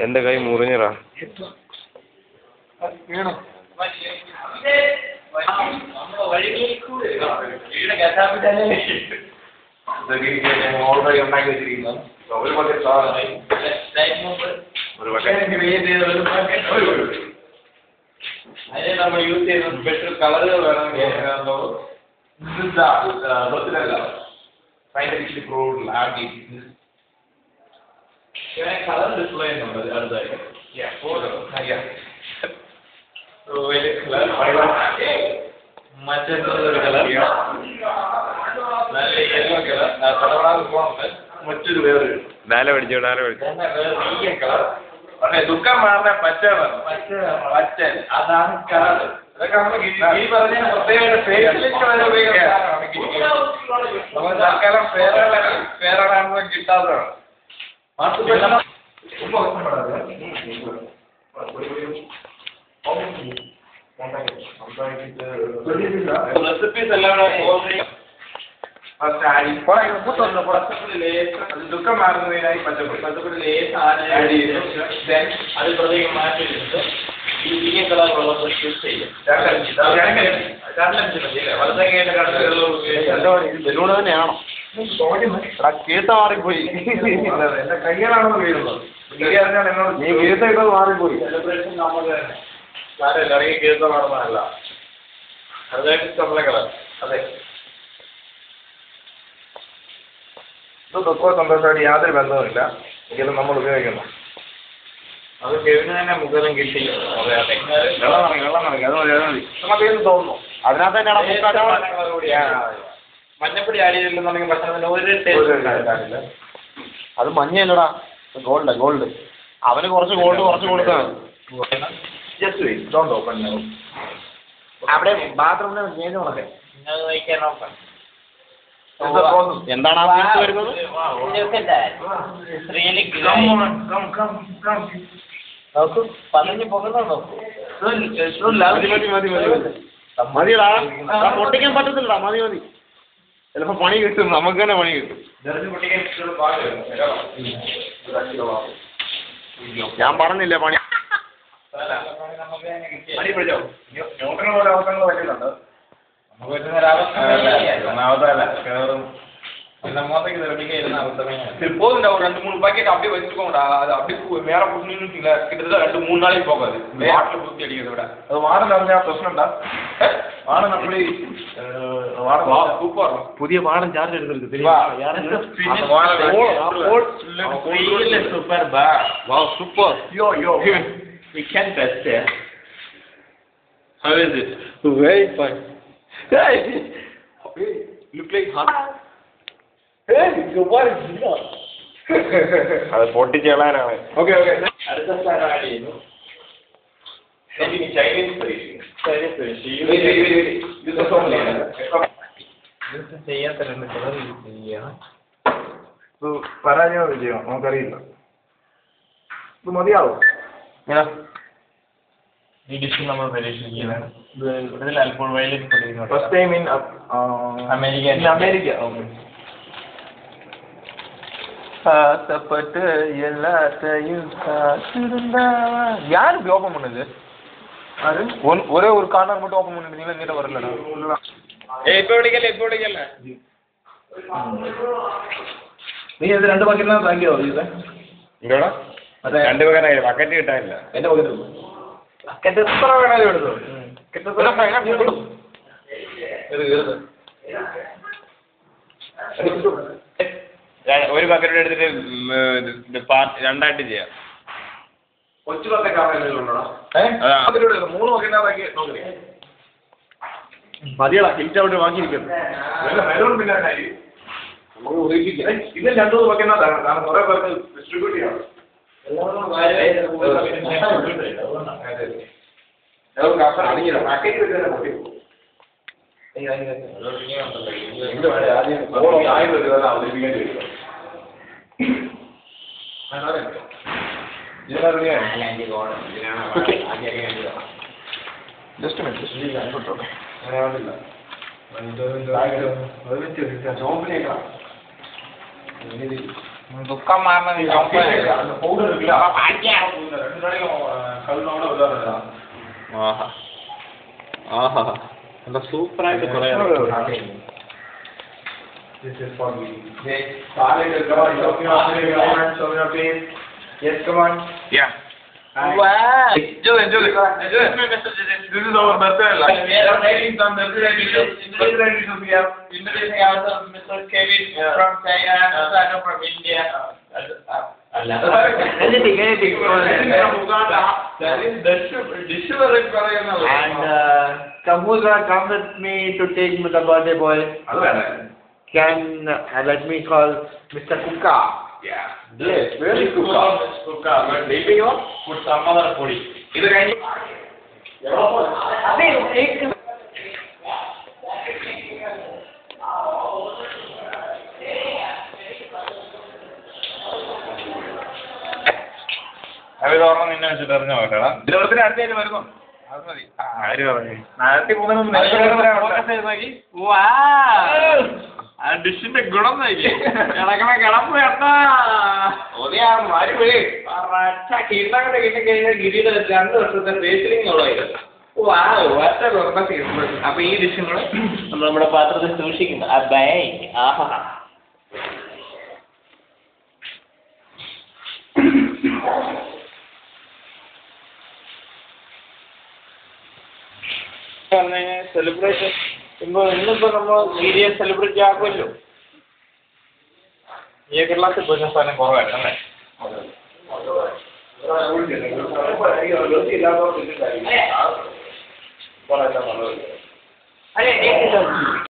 എന്റെ കൈ മുറിഞ്ഞറാ ഓൾറെഡി ഉണ്ടാക്കി വെച്ചിരിക്കുന്നു അതിനെ നമ്മൾ യൂസ് ചെയ്യുന്ന സ്പെഷ്യൽ കളറുകൾ വേണമെങ്കിൽ സയന്റിഫിക്കലി പ്രൂവ്ഡ് കളർ ഡിസ്പ്ലേ ചെയ്യുന്നുണ്ട് അടുത്തായിട്ട് മറ്റൊരു കളർ നല്ല യെല്ലോ കളർ മറ്റൊരു വേറെ കളർ ദുഃഖം മാറുന്ന പച്ച പച്ച അതാണ് കളർ അതൊക്കെ നമുക്ക് ഈ പറഞ്ഞ പ്രത്യേക ഫേസിലേക്ക് വരെ ഉപയോഗിക്കാം തൽക്കാലം പേരാണെന്ന് കിട്ടാത്തതാണ് റെസിപ്പീസ് എല്ലാം ദുഃഖം മാറുന്നതിനായി പച്ചപ്പൊടി ലേസ് ആഡ് ചെയ്തു അത് പ്രത്യേകം മാറ്റി എടുത്ത് ഈ നീല കളറുള്ള യൂസ് ചെയ്യും ബലൂണ് തന്നെയാണോ കേട്ട മാറിപ്പോയി എന്റെ കയ്യിലാണെന്ന് വീഴുന്നത് നീ കേട്ട ഇട്ടത് മാറിപ്പോയി സെലിബ്രേഷൻ നമുക്ക് സാരമില്ല ഇറങ്ങി കേട്ട മാറുന്നതല്ല അതായിട്ട് നമ്മളെ കളർ അതെ ഇത് ദുഃഖവും സന്തോഷമായിട്ട് യാതൊരു ബന്ധവുമില്ല എങ്കിലും നമ്മൾ ഉപയോഗിക്കുന്നു അത് കെവിന് തന്നെ മുഖം കിട്ടി വെള്ളം നിറങ്ങി അത് മതി നമുക്കേത് തോന്നുന്നു അതിനകത്ത് തന്നെയാണ് മഞ്ഞപ്പൊടി ആഡ് ചെയ്തില്ലെന്നുണ്ടെങ്കിൽ ഭക്ഷണത്തിന് ഒരു ടേസ്റ്റ് അത് മഞ്ഞല്ലടാ ഗോൾഡ് അവന് കുറച്ച് ഗോൾഡ് കൊടുക്കണം just wait don't open now അവിടെ ബാത്റൂമിൽ ചെയ്ത് നോക്കേ എന്താണ് ആ വീട്ടിൽ വരുന്നത് മതിടാ പൊട്ടിക്കാൻ പറ്റത്തില്ലടാ മതി ചിലപ്പോ പണി കിട്ടും നമുക്ക് തന്നെ പണി കിട്ടും ഞാൻ പറഞ്ഞില്ല പണി പോലെ അവസരങ്ങൾ പറ്റുന്നുണ്ട് നമുക്ക് പറ്റുന്ന കേറും மோதைக்கு ரெடியாக இருந்தால் அவசரமே சரி போதுண்டா ஒரு 2-3 பாக்கெட் அப்படியே வச்சுக்கோங்கடா அது அப்படியே மேலே புடிச்சிங்களா கிட்டத்தட்ட 2-3 நாளைக்கு போகாது வாட்டில் ஊற்றி அடிக்கிறத விட அது வாடகை நிறையா பிரச்சனைடா வாடகை அப்படி வாடகை சூப்பர் புதிய வாடம் சார்ஜ் எடுக்கிறது தெரியுமா சூப்பர் பா வா சூப்பர் யோ we can test it. How is it? Very fine. Hey, look like hot. Hey, your boy is here. അത് പൊട്ടിച്ച് കളയാനാണ്. Okay. അടുത്ത സാധനം ആഡ് ചെയ്യുന്നു. ചൈനീസ് പരീക്ഷ. ഇത് ചെയ്യാത്ത രണ്ട് കളർ യൂസ് ചെയ്യാം. പരാജയം വിജയം നമുക്കറിയില്ല. ഇത് മതിയാവും. ഈ ഡിഷ് നമ്മൾ പരീക്ഷിക്കുകയാണ്. ഇതിൽ അല്പം വയലിൻ പഠിക്കുന്നു. First time in America. ஆசைப்பட்டு எல்லாத்தையும் யாரு இப்படி ஓப்பன் பண்ணுது? ஒரே ஒரு கார்னர் மட்டும் ஓப்பன் பண்ணிருந்தீங்களா? நீட்ட வரலடா. இப்போ விളിക്കല്ല നീ ഇത് 2 ബക്കറ്റിനാ താക്കിയോ? ഇല്ലടാ രണ്ട് ബക്കറ്റ് കിട്ടാനില്ല. എന്റെ ബക്കറ്റ് എത്ര വേണേലും എടുത്തു. ഒരു ബക്കറ്റ് എടുത്തിട്ട് രണ്ടായിട്ട് ചെയ്യാം. കൊച്ചു ബക്കറ്റാണോ? 3 ബക്കറ്റിനാക്കി നോക്കി മതിയടാ. ഹിറ്റ് അവിടെ വാങ്ങിയിരിക്കുന്നു. ഇത് 2-3 ബക്കറ്റിനാ കുറെ പേർക്ക് ഡിസ്ട്രിബ്യൂട്ട് ചെയ്യാം. ദുഃഖം മാറുന്ന പൗഡർ എടുക്കില്ല ആഹാ ആഹാ എന്താ സൂപ്പറായിട്ട് കുറേ This is for me. Come on, show me your face. Yes, come on. Yeah. Hi. Wow. Enjoy. This is our birthday. We are making some birthday dishes. We have Introducing ourselves, Mr. Kevin from China, Mr. from India. anything. From Uganda. That is dish And come who's gonna come with me to take the birthday boy? Can let me call Mr. Kuka. Yeah. Yes, really Kuka. Kuka. But maybe you put some other puri. Is it any? അവർ ഓർമ്മ നിന്നെ വെച്ചിട്ട് എറിഞ്ഞു പോകട്ടാ ദിവസത്തിന് അടുത്തായിട്ട് വരുന്നു അത് മതി ആര് പറഞ്ഞു നാളത്തെ ആ ഡിഷിന്റെ ഗുണം നോക്കി കിടക്കണ കിടപ്പ് കേട്ടാ രണ്ട് വർഷത്തെ ഫേസിലിംഗ് ഉള്ളതായിരുന്നു. അപ്പൊ ഈ ഡിഷും കൂടെ നമ്മൾ നമ്മുടെ പാത്രത്തിൽ സൂക്ഷിക്കുന്നു. ആഹാ സെലിബ്രേഷൻ ഇന്നിപ്പോ നമ്മൾ ഇന്ത്യ സെലിബ്രേറ്റ് ആക്കുമല്ലോ. ഈ കേരളത്തിൽ പോയിരുന്ന സാധനം കുറവായിരുന്നല്ലേ? അതെ